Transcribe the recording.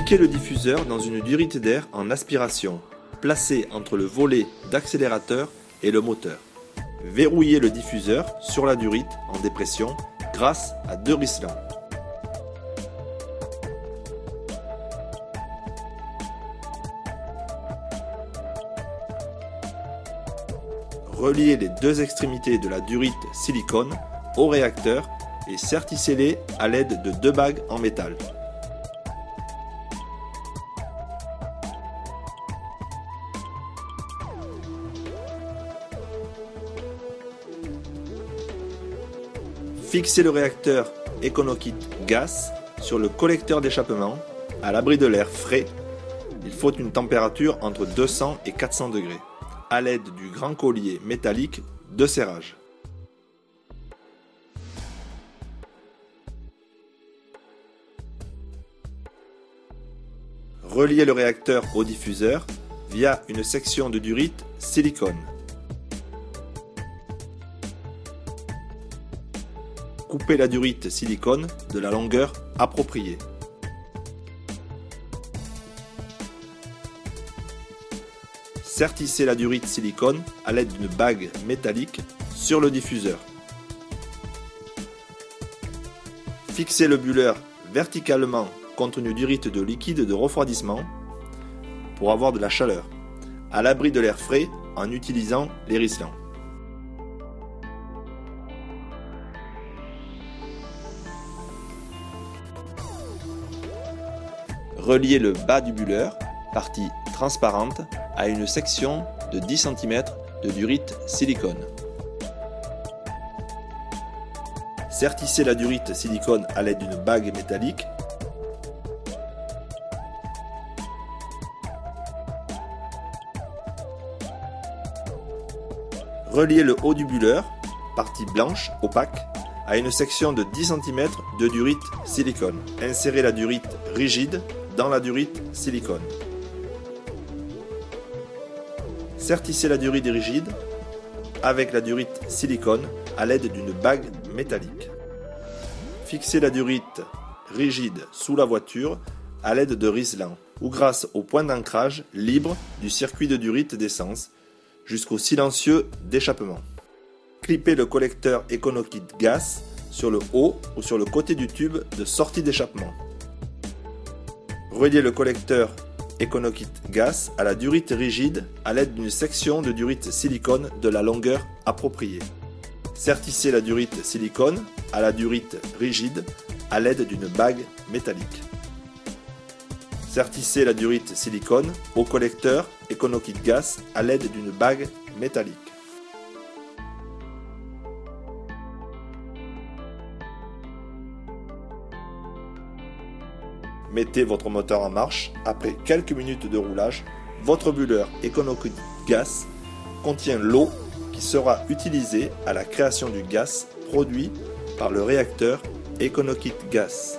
Appliquez le diffuseur dans une durite d'air en aspiration, placée entre le volet d'accélérateur et le moteur. Verrouillez le diffuseur sur la durite en dépression grâce à 2 ricelants. Reliez les 2 extrémités de la durite silicone au réacteur et sertissez-les à l'aide de 2 bagues en métal. Fixez le réacteur EconoKit Gas sur le collecteur d'échappement à l'abri de l'air frais. Il faut une température entre 200 et 400 degrés à l'aide du grand collier métallique de serrage. Reliez le réacteur au diffuseur via une section de durite silicone. Coupez la durite silicone de la longueur appropriée. Sertissez la durite silicone à l'aide d'une bague métallique sur le diffuseur. Fixez le bulleur verticalement contre une durite de liquide de refroidissement pour avoir de la chaleur, à l'abri de l'air frais en utilisant les ricelants. Reliez le bas du bulleur, partie transparente, à une section de 10 cm de durite silicone. Sertissez la durite silicone à l'aide d'une bague métallique. Reliez le haut du bulleur, partie blanche opaque, à une section de 10 cm de durite silicone. Insérez la durite rigide dans la durite silicone. Sertissez la durite rigide avec la durite silicone à l'aide d'une bague métallique. Fixez la durite rigide sous la voiture à l'aide de ricelants ou grâce au point d'ancrage libre du circuit de durite d'essence jusqu'au silencieux d'échappement. Clippez le collecteur EconoKit Gas sur le haut ou sur le côté du tube de sortie d'échappement. Reliez le collecteur EconoKit Gas à la durite rigide à l'aide d'une section de durite silicone de la longueur appropriée. Sertissez la durite silicone à la durite rigide à l'aide d'une bague métallique. Sertissez la durite silicone au collecteur EconoKit Gas à l'aide d'une bague métallique. Mettez votre moteur en marche. Après quelques minutes de roulage, votre bulleur EconoKit Gas contient l'eau qui sera utilisée à la création du gaz produit par le réacteur EconoKit Gas.